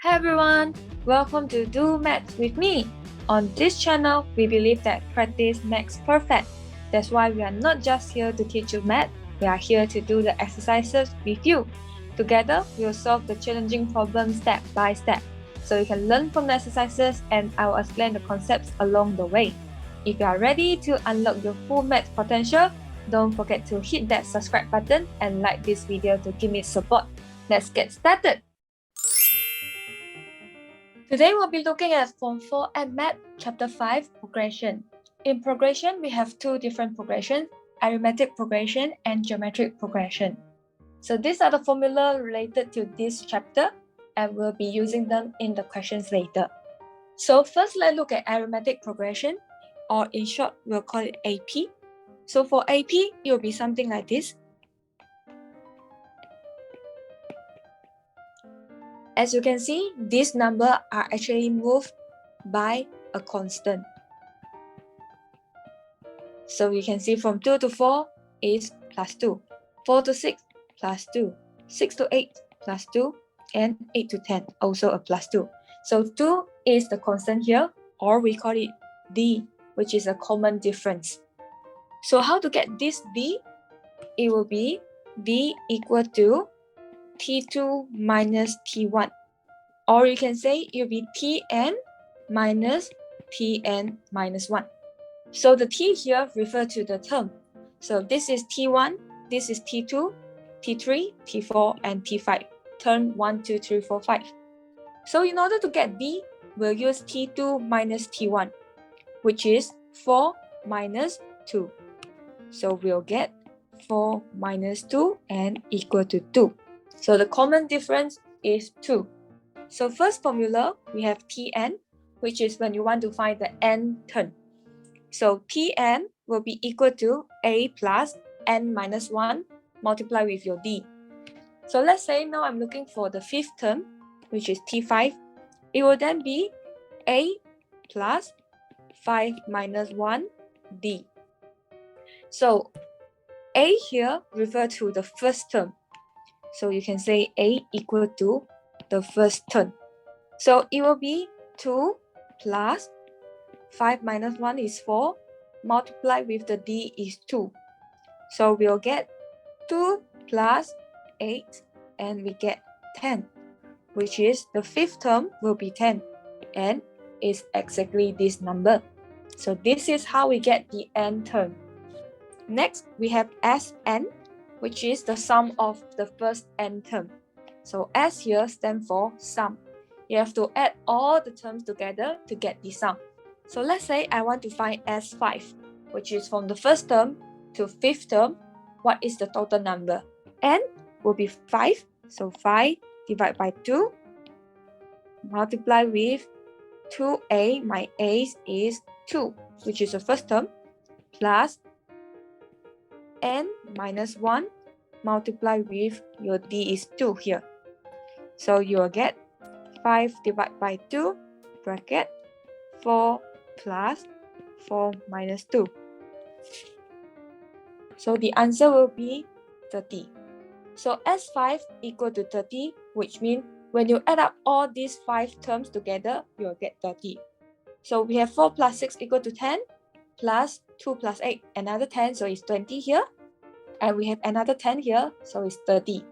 Hi everyone, welcome to Do Maths with me. On this channel, we believe that practice makes perfect. That's why we are not just here to teach you math, we are here to do the exercises with you. Together, we will solve the challenging problems step by step. So you can learn from the exercises and I will explain the concepts along the way. If you are ready to unlock your full math potential, don't forget to hit that subscribe button and like this video to give me support. Let's get started! Today we'll be looking at Form 4 and Math, Chapter 5, Progression. In progression, we have two different progressions, arithmetic progression and geometric progression. So these are the formula related to this chapter and we'll be using them in the questions later. So first let's look at arithmetic progression, or in short, we'll call it AP. So for AP, it will be something like this. As you can see, these numbers are actually moved by a constant. So you can see from 2 to 4 is plus 2, 4 to 6 plus 2, 6 to 8 plus 2, and 8 to 10 also a plus 2. So 2 is the constant here, or we call it D, which is a common difference. So how to get this D? It will be D equal to T2 minus T1. Or you can say it will be Tn minus Tn minus 1. So the T here refers to the term. So this is T1, this is T2, T3, T4, and T5. Term 1, 2, 3, 4, 5. So in order to get D, we'll use T2 minus T1, which is 4 minus 2. So we'll get 4 minus 2 and equal to 2. So the common difference is 2. So first formula, we have Tn, which is when you want to find the n term. So Tn will be equal to a plus n minus 1 multiplied with your d. So let's say now I'm looking for the fifth term, which is T5. It will then be a plus 5 minus 1 d. So a here refers to the first term. So you can say a equal to the first term. So it will be 2 plus 5 minus 1 is 4, multiplied with the d is 2. So we'll get 2 plus 8 and we get 10, which is the fifth term will be 10 and is exactly this number. So this is how we get the n term. Next, we have Sn, which is the sum of the first n term. So S here stands for sum. You have to add all the terms together to get the sum. So let's say I want to find S5, which is from the first term to fifth term. What is the total number? N will be 5. So 5 divided by 2, multiply with 2a. My a is 2, which is the first term, plus n minus 1 multiply with your d is 2 here. So you will get 5 divided by 2 bracket 4 plus 4 minus 2. So the answer will be 30. So S5 equal to 30, which means when you add up all these 5 terms together, you'll get 30. So we have 4 plus 6 equal to 10, plus 2 plus 8, another 10, so it's 20 here. And we have another 10 here, so it's 30.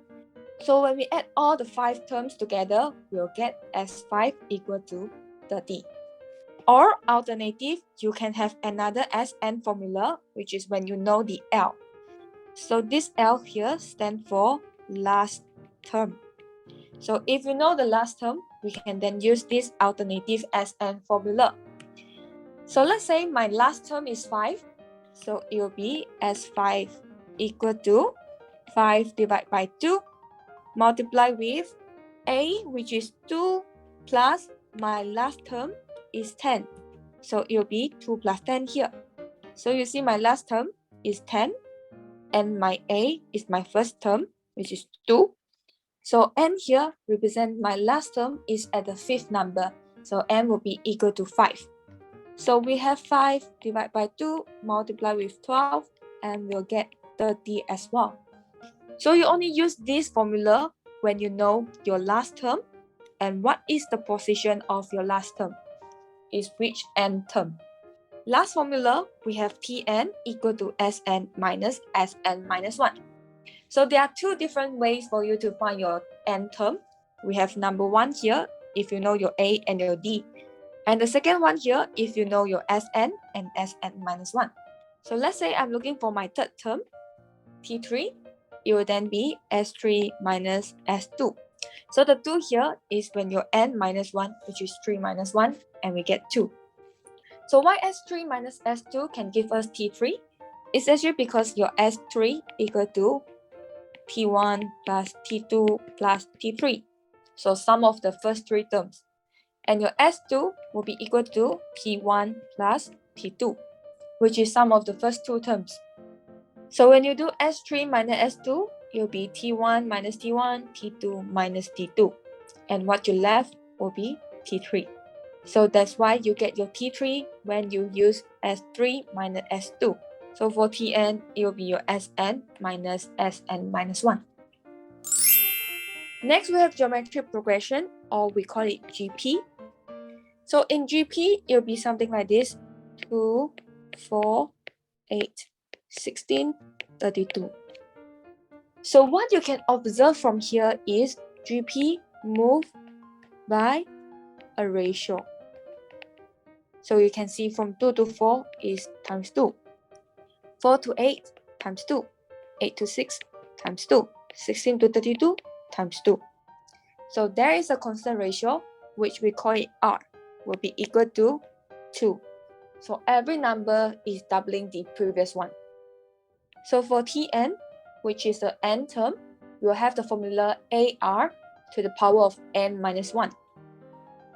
So when we add all the 5 terms together, we'll get S5 equal to 30. Or alternative, you can have another Sn formula, which is when you know the L. So this L here stands for last term. So if you know the last term, we can then use this alternative Sn formula. So let's say my last term is 5. So it will be S5 equal to 5 divided by 2, multiply with a, which is 2, plus my last term is 10. So it will be 2 plus 10 here. So you see my last term is 10, and my a is my first term, which is 2. So n here represents my last term is at the fifth number. So n will be equal to 5. So we have 5 divided by 2, multiply with 12, and we'll get 30 as well. So you only use this formula when you know your last term And what is the position of your last term? Is which n term? Last formula, we have Tn equal to Sn minus Sn minus 1. So there are two different ways for you to find your n term. We have number 1 here, if you know your A and your D. And the second one here, if you know your Sn and Sn minus 1. So let's say I'm looking for my third term, T3. It will then be S3 minus S2. So the 2 here is when your n minus 1, which is 3 minus 1, and we get 2. So why S3 minus S2 can give us T3? It's actually because your S3 equal to T1 plus T2 plus T3. So sum of the first 3 terms. And your S2 will be equal to T1 plus T2, which is sum of the first 2 terms. So when you do S3 minus S2, it will be T1 minus T1, T2 minus T2. And what you left will be T3. So that's why you get your T3 when you use S3 minus S2. So for Tn, it will be your Sn minus Sn minus 1. Next, we have geometric progression, or we call it GP. So in GP, it will be something like this: 2, 4, 8, 16, 32. So what you can observe from here is GP move by a ratio. So you can see from 2 to 4 is times 2. 4 to 8 times 2. 8 to 6 times 2. 16 to 32 times 2. So there is a constant ratio, which we call it R, will be equal to 2. So every number is doubling the previous one. So for Tn, which is the n term, we will have the formula AR to the power of n minus 1.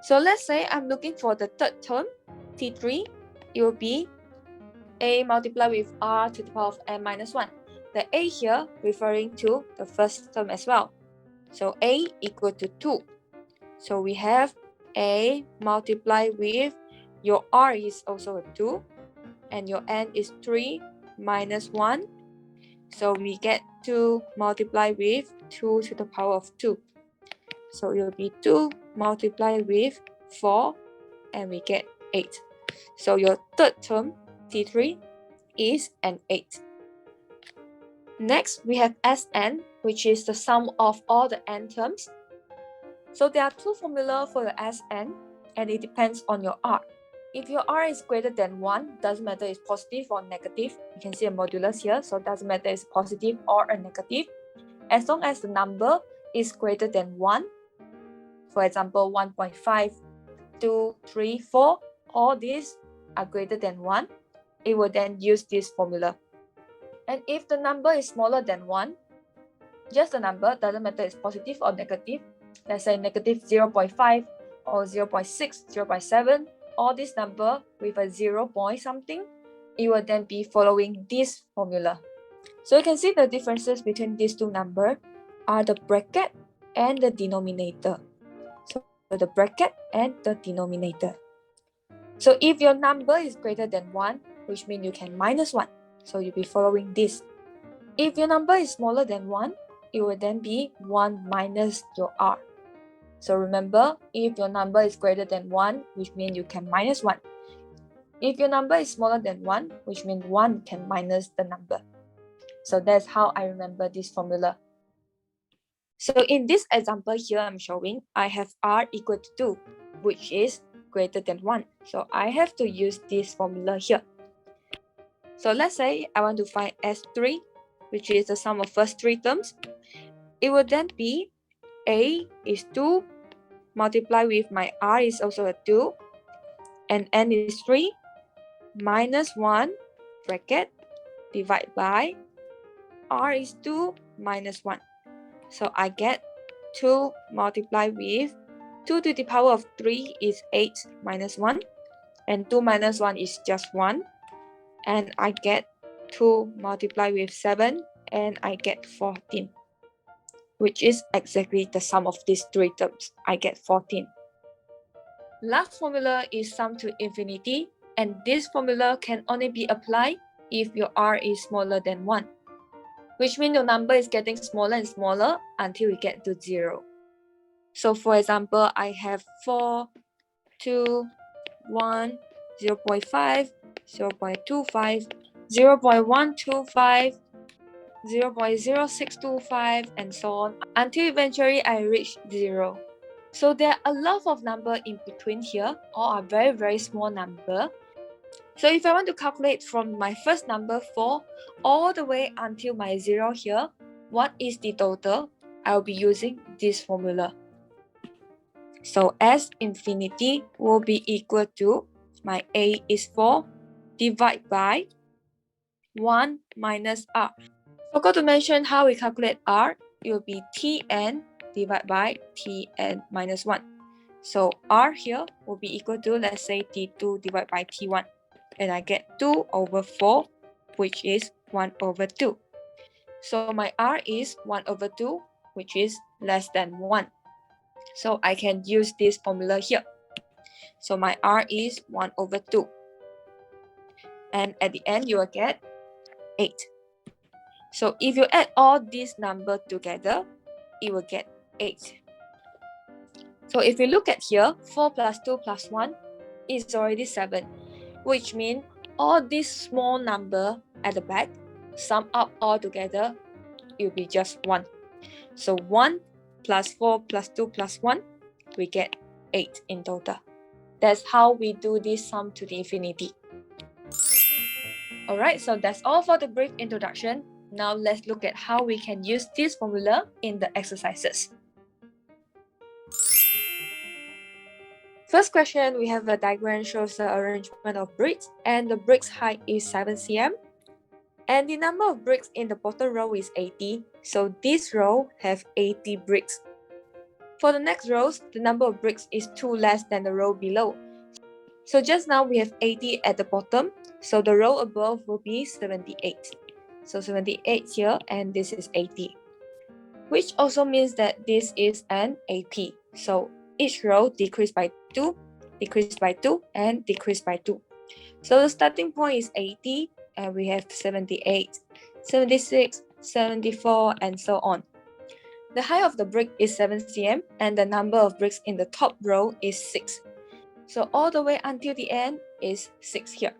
So let's say I'm looking for the third term, T3, it will be A multiplied with R to the power of n minus 1. The A here referring to the first term as well. So A equal to 2. So we have A multiplied with your R is also a 2. And your n is 3 minus 1. So we get 2 multiplied with 2 to the power of 2. So it will be 2 multiplied with 4. And we get 8. So your third term, T3, is an 8. Next, we have Sn, which is the sum of all the n terms. So there are 2 formulas for your Sn, and it depends on your R. If your R is greater than 1, doesn't matter it's positive or negative. You can see a modulus here, so it doesn't matter it's positive or a negative. As long as the number is greater than 1, for example, 1.5, 2, 3, 4, all these are greater than 1, it will then use this formula. And if the number is smaller than 1, just the number, doesn't matter it's positive or negative, let's say negative 0.5 or 0.6, 0.7, all this number with a 0 point something, it will then be following this formula. So you can see the differences between these 2 numbers are the bracket and the denominator. So the bracket and the denominator. So if your number is greater than 1, which means you can minus 1. So you'll be following this. If your number is smaller than 1, it will then be 1 minus your R. So remember, if your number is greater than 1, which means you can minus 1. If your number is smaller than 1, which means 1 can minus the number. So that's how I remember this formula. So in this example here I'm showing, I have R equal to 2, which is greater than 1. So I have to use this formula here. So let's say I want to find S3, which is the sum of first 3 terms. It will then be A is 2, multiplied with my R is also a 2, and N is 3, minus 1, bracket, divide by, R is 2, minus 1. So I get 2 multiplied with 2 to the power of 3 is 8 minus 1, and 2 minus 1 is just 1, and I get 2 multiplied with 7, and I get 14, which is exactly the sum of these 3 terms. I get 14. Last formula is sum to infinity, and this formula can only be applied if your R is smaller than 1, which means your number is getting smaller and smaller until we get to 0. So for example, I have 4, 2, 1, 0.5, 0.25, 0.125, 0.0625, and so on until eventually I reach 0. So there are a lot of numbers in between here, all are very small number. So if I want to calculate from my first number 4 all the way until my 0 here, what is the total? I'll be using this formula. So S infinity will be equal to, my A is 4, divided by 1 minus R. Forgot to mention how we calculate R. It will be Tn divided by Tn minus 1. So R here will be equal to, let's say, T2 divided by T1. And I get 2 over 4, which is 1 over 2. So my R is 1 over 2, which is less than 1. So I can use this formula here. So my R is 1 over 2. And at the end, you will get 8. So if you add all these numbers together, it will get 8. So if you look at here, 4 plus 2 plus 1 is already 7, which means all these small number at the back, sum up all together, it will be just 1. So 1 plus 4 plus 2 plus 1, we get 8 in total. That's how we do this sum to the infinity. Alright, so that's all for the brief introduction. Now let's look at how we can use this formula in the exercises. First question, we have a diagram shows the arrangement of bricks, and the bricks height is 7 cm. And the number of bricks in the bottom row is 80, so this row have 80 bricks. For the next rows, the number of bricks is 2 less than the row below. So just now we have 80 at the bottom, so the row above will be 78. So 78 here, and this is 80. Which also means that this is an AP. So each row decreased by 2, decreased by 2, and decreased by 2. So the starting point is 80, and we have 78, 76, 74, and so on. The height of the brick is 7 cm, and the number of bricks in the top row is 6. So all the way until the end is 6 here.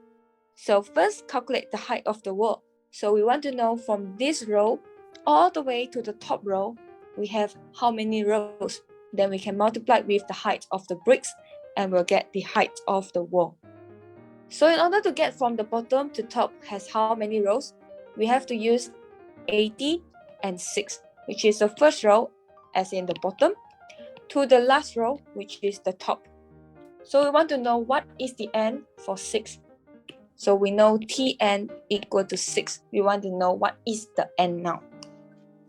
So first calculate the height of the wall. So we want to know from this row all the way to the top row, we have how many rows. Then we can multiply with the height of the bricks and we'll get the height of the wall. So in order to get from the bottom to top has how many rows, we have to use 80 and 6, which is the first row as in the bottom, to the last row, which is the top. So we want to know what is the n for 6. So we know Tn equal to 6. We want to know what is the n now.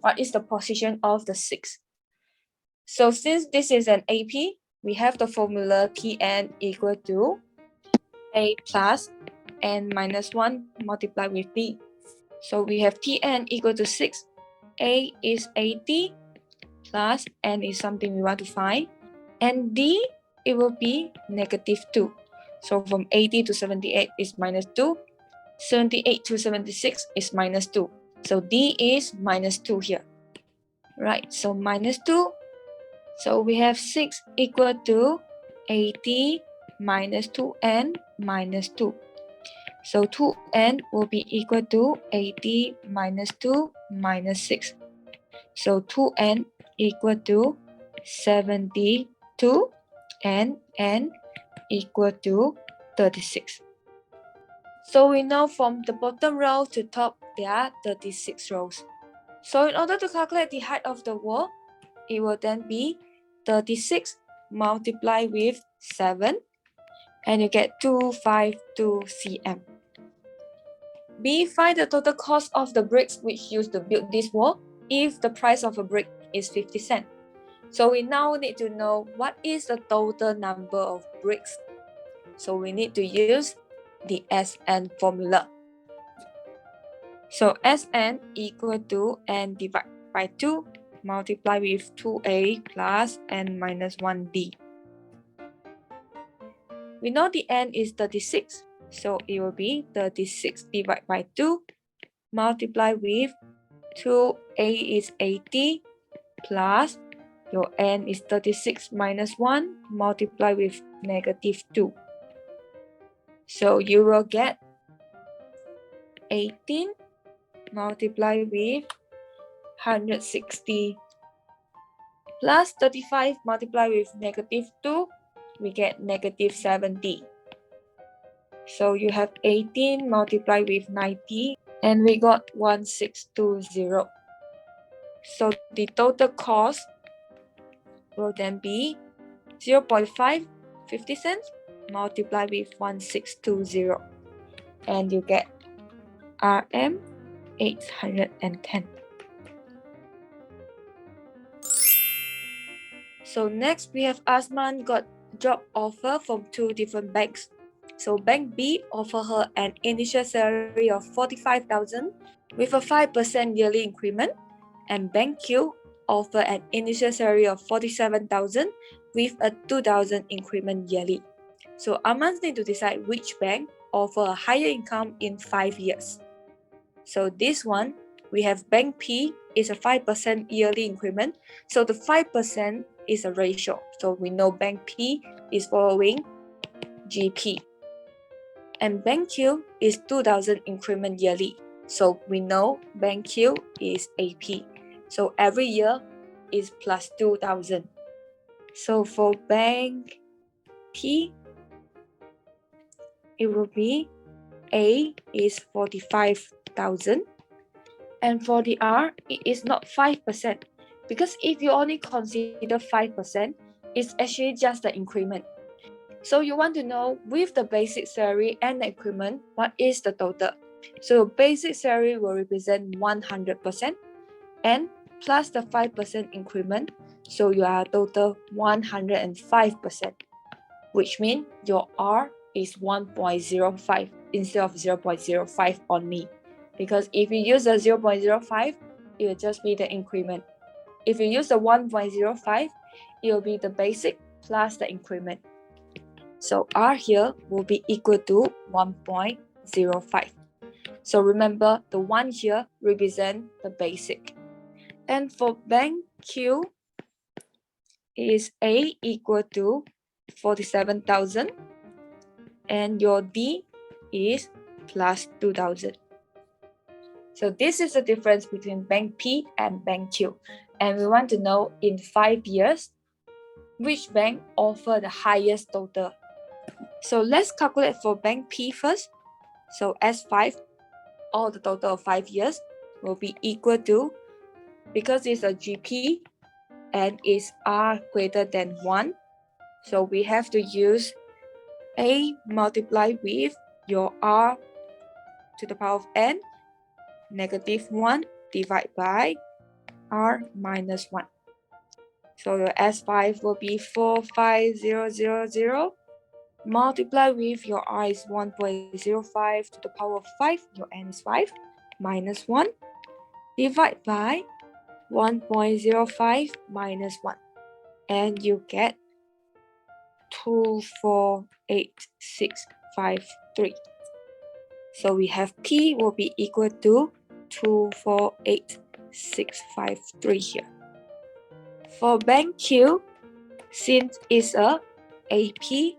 What is the position of the 6? So since this is an AP, we have the formula Tn equal to A plus n minus 1 multiplied with B. So we have Tn equal to 6. A is 80 plus n is something we want to find. And D, it will be negative 2. So from 80 to 78 is minus 2. 78 to 76 is minus 2. So D is minus 2 here. Right, so minus 2. So we have 6 equal to 80 minus 2n minus 2. So 2n will be equal to 80 minus 2 minus 6. So 2n equal to 72 and n equal to 36. So we know from the bottom row to top there are 36 rows. So in order to calculate the height of the wall, it will then be 36 multiplied with 7 and you get 252 cm. B, find the total cost of the bricks which used to build this wall if the price of a brick is 50 cents. So we now need to know what is the total number of bricks. So we need to use the Sn formula. So Sn equal to n divided by 2 multiply with 2a plus n minus 1d. We know the n is 36, so it will be 36 divided by 2 multiply with 2a is 80 plus your n is 36 minus 1 multiplied with negative 2. So you will get 18 multiplied with 160 plus 35 multiplied with negative 2, we get negative 70. So you have 18 multiplied with 90 and we got 1620. So the total cost will then be 0.5 50 cents multiplied with 1620 and you get RM 810. So next we have Asman got job offer from 2 different banks. So Bank B offer her an initial salary of 45,000 with a 5% yearly increment, and Bank Q offer an initial salary of 47,000 with a 2,000 increment yearly. So Armand need to decide which bank offer a higher income in 5 years. So this one, we have Bank P is a 5% yearly increment. So the 5% is a ratio. So we know Bank P is following GP. And Bank Q is 2,000 increment yearly. So we know Bank Q is AP. So every year is plus 2,000. So for Bank P, it will be A is 45,000. And for the R, it is not 5%. Because if you only consider 5%, it's actually just the increment. So you want to know with the basic salary and the increment, what is the total? So basic salary will represent 100% and plus the 5% increment. So you are total 105%, which means your R is 1.05 instead of 0.05 only. Because if you use the 0.05, it will just be the increment. If you use the 1.05, it will be the basic plus the increment. So R here will be equal to 1.05. So remember, the 1 here represents the basic. And for Bank Q, is A equal to 47,000 and your D is plus 2,000. So this is the difference between Bank P and Bank Q. And we want to know in 5 years, which bank offer the highest total. So let's calculate for Bank P first. So S5, all the total of 5 years will be equal to, because it's a GP and is R greater than 1, so we have to use A multiplied with your R to the power of n, negative 1 divided by R minus 1. So your S5 will be 45000 multiplied with your R is 1.05 to the power of 5, your n is 5, minus 1, divide by 1.05 minus 1, and you get 248653. So we have P will be equal to 248653 here. For Bank Q, since it's a AP,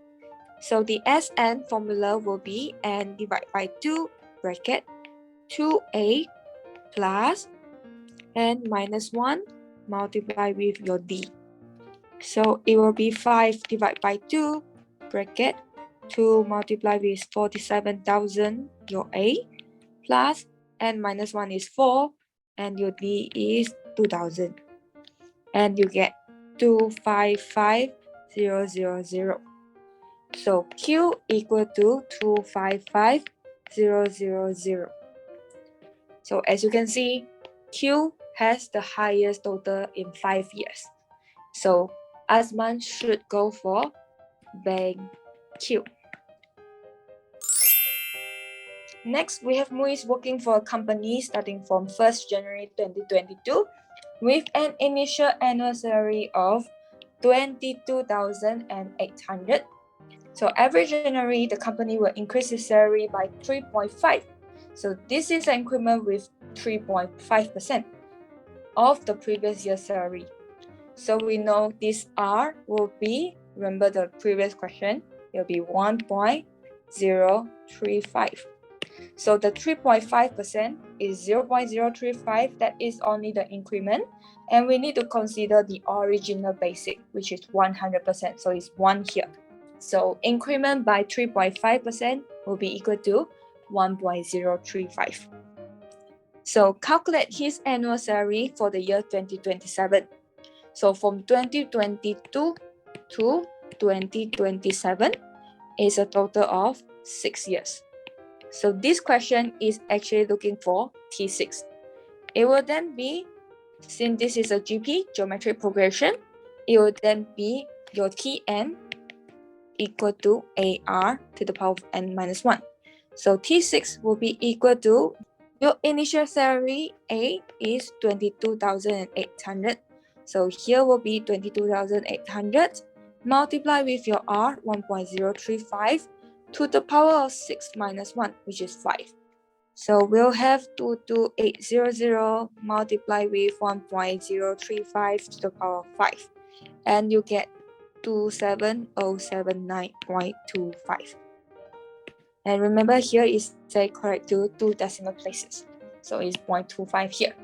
so the SN formula will be n divided by 2 bracket 2A plus n minus 1 multiplied with your D. So it will be 5 divided by 2 bracket 2 multiplied with 47,000 your A plus n minus 1 is 4 and your D is 2,000. And you get 255000. So Q equal to 255000. So as you can see, Q has the highest total in 5 years. So Asman should go for Bank Q. Next, we have Muiz working for a company starting from 1st January 2022 with an initial annual salary of 22,800. So every January, the company will increase its salary by 3.5. So this is an increment with 3.5% of the previous year's salary. So we know this R will be, remember the previous question, it will be 1.035. So the 3.5% is 0.035, that is only the increment. And we need to consider the original basic, which is 100%, so it's 1 here. So increment by 3.5% will be equal to 1.035. So calculate his annual salary for the year 2027. So from 2022 to 2027 is a total of 6 years. So this question is actually looking for T6. It will then be, since this is a GP, geometric progression, it will then be your Tn equal to AR to the power of n minus 1. So T6 will be equal to, your initial salary A is 22,800. So here will be 22,800 multiplied with your R 1.035 to the power of 6 minus 1, which is 5. So we'll have 22800 multiplied with 1.035 to the power of 5. And you get 27079.25. And remember here is set correct to 2 decimal places. So it's 0.25 here.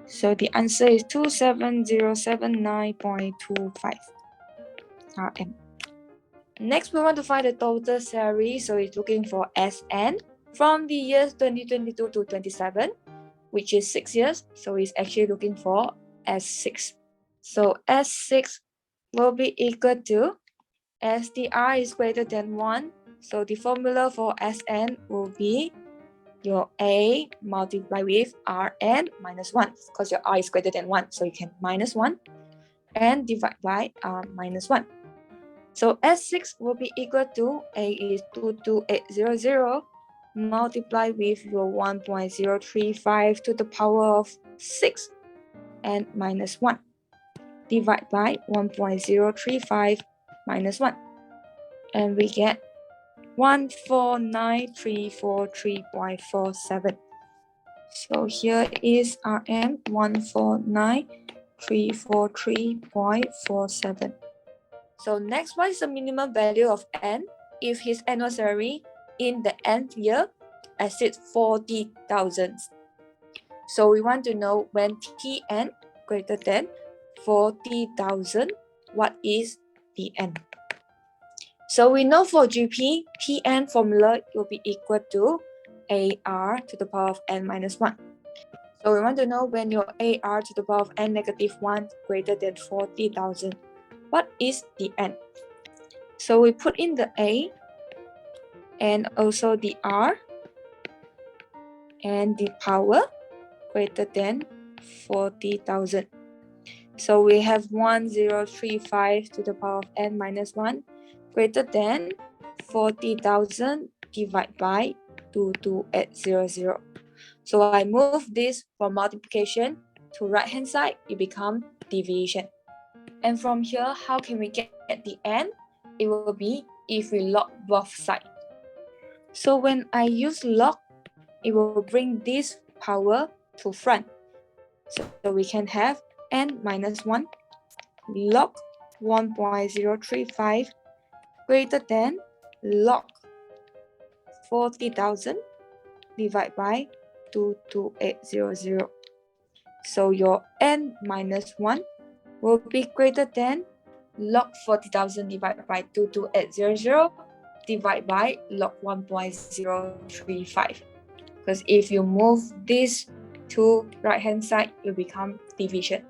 So the answer is 27079.25 RM. Next, we want to find the total salary. So it's looking for SN from the years 2022 to 27, which is 6 years. So it's actually looking for S6. So S6 will be equal to, as the R is greater than 1, so the formula for Sn will be your A multiplied with Rn minus 1, because your R is greater than 1, so you can minus 1 and divide by R minus 1. So S6 will be equal to, A is 22800 multiplied with your 1.035 to the power of 6 and minus 1. Divide by 1.035 minus 1. And we get 149,343.47. So here is RM 149,343.47. So next, what is the minimum value of N if his annual salary in the nth year exceeds 40,000? So we want to know when Tn greater than 40,000, what is the N? So we know for GP, Tn formula will be equal to AR to the power of n minus 1. So we want to know when your AR to the power of n negative 1 greater than 40,000, what is the N? So we put in the A and also the R and the power greater than 40,000. So we have 1035 to the power of n minus 1 greater than 40,000 divided by 22800. So I move this from multiplication to right hand side, it becomes division. And from here, how can we get the N? It will be if we log both sides. So when I use log, it will bring this power to front. So we can have n minus 1 log 1.035 greater than log 40,000 divided by 22800. So your n minus 1 will be greater than log 40,000 divided by 22800 divided by log 1.035. Because if you move this to right hand side, it will become division.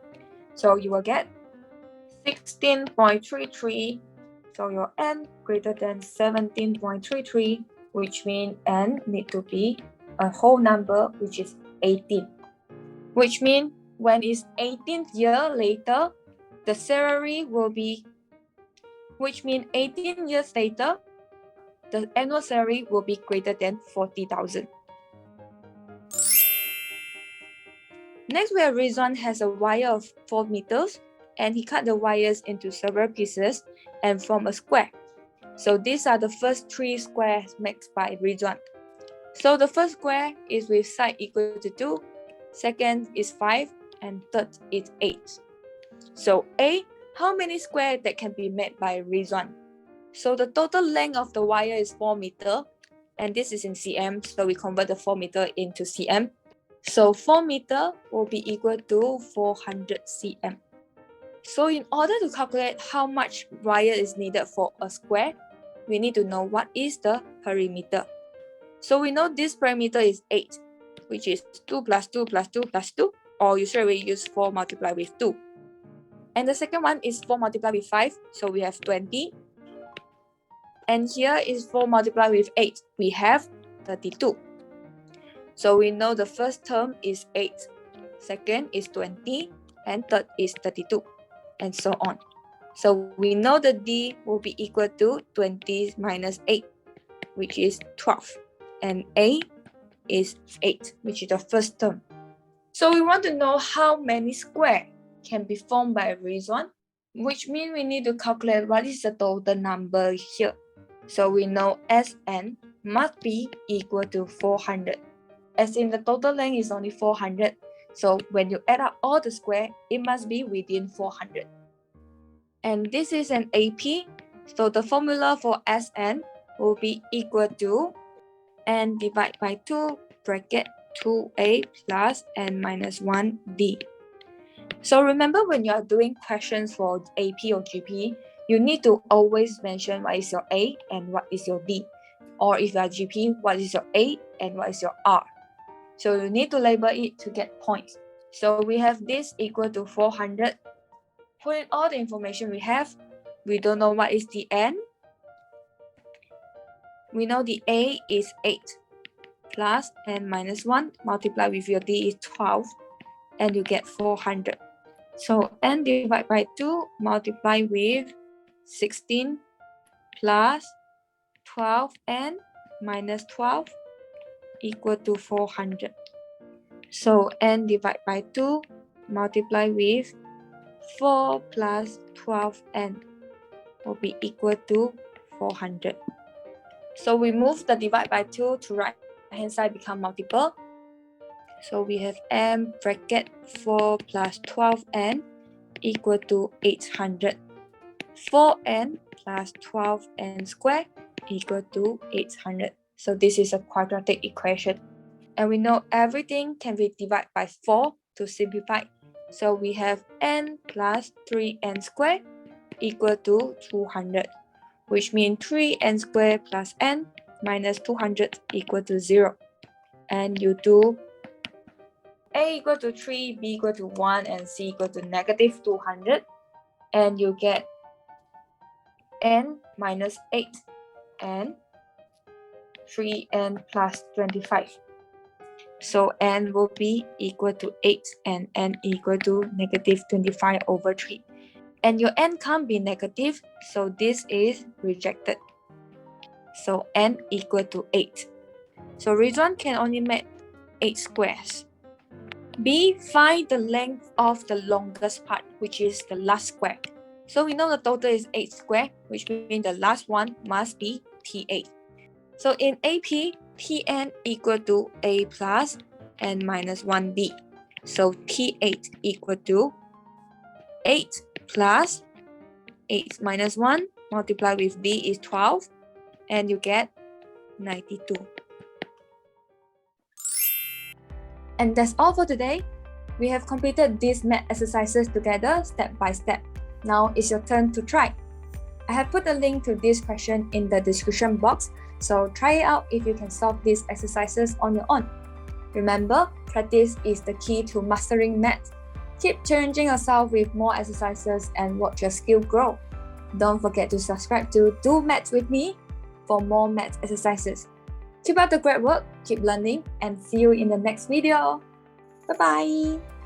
So you will get 16.33. So your n greater than 17.33, which means n need to be a whole number, which is 18. Which means when it's 18th year later, the salary will be, which means 18 years later, the annual salary will be greater than 40,000. Next, we have Rizwan has a wire of 4 meters and he cut the wires into several pieces and form a square. So these are the first 3 squares made by Rizwan. So the first square is with side equal to 2, second is 5, and third is 8. So A, how many squares that can be made by Rizwan? So the total length of the wire is 4 meters, and this is in cm, so we convert the 4 meters into cm. So 4 meters will be equal to 400 cm. So in order to calculate how much wire is needed for a square, we need to know what is the perimeter. So we know this perimeter is 8, which is 2 plus 2 plus 2 plus 2, or you should already use 4 multiplied with 2. And the second one is 4 multiplied with 5, so we have 20. And here is 4 multiplied with 8, we have 32. So we know the first term is 8, second is 20, and third is 32, and so on. So we know the D will be equal to 20 minus 8, which is 12. And A is 8, which is the first term. So we want to know how many squares can be formed by Rizwan, which means we need to calculate what is the total number here. So we know Sn must be equal to 400. As in the total length is only 400. So when you add up all the squares, it must be within 400. And this is an AP. So the formula for Sn will be equal to n divided by 2 bracket 2a plus n minus 1d. So remember, when you are doing questions for AP or GP, you need to always mention what is your A and what is your D. Or if you are GP, what is your A and what is your R. So you need to label it to get points. So we have this equal to 400. Put in all the information we have. We don't know what is the N. We know the A is 8 plus N minus 1 multiplied with your D is 12, and you get 400. So N divided by 2 multiplied with 16 plus 12N minus 12 equal to 400. So N divided by 2 multiplied with 4 plus 12N will be equal to 400. So we move the divide by 2 to right hand side, become multiple. So we have M bracket 4 plus 12N equal to 800. 4N plus 12N squared equal to 800. So this is a quadratic equation. And we know everything can be divided by 4 to simplify. So we have N plus 3N squared equal to 200, which means 3N squared plus N minus 200 equal to 0. And you do A equal to 3, B equal to 1, and C equal to negative 200. And you get N minus 8 and 3N plus 25. So N will be equal to 8 and N equal to negative 25 over 3. And your N can't be negative, so this is rejected. So N equal to 8. So Rizwan can only make 8 squares. B, find the length of the longest part, which is the last square. So we know the total is 8 square, which means the last one must be T8. So in AP, Tn equal to A plus N minus 1D. So T8 equal to 8 plus 8 minus 1 multiplied with B is 12, and you get 92. And that's all for today. We have completed these math exercises together step by step. Now it's your turn to try. I have put a link to this question in the description box, so try it out if you can solve these exercises on your own. Remember, practice is the key to mastering math. Keep challenging yourself with more exercises and watch your skill grow. Don't forget to subscribe to Do Maths with me for more math exercises. Keep up the great work, keep learning, and see you in the next video. Bye-bye!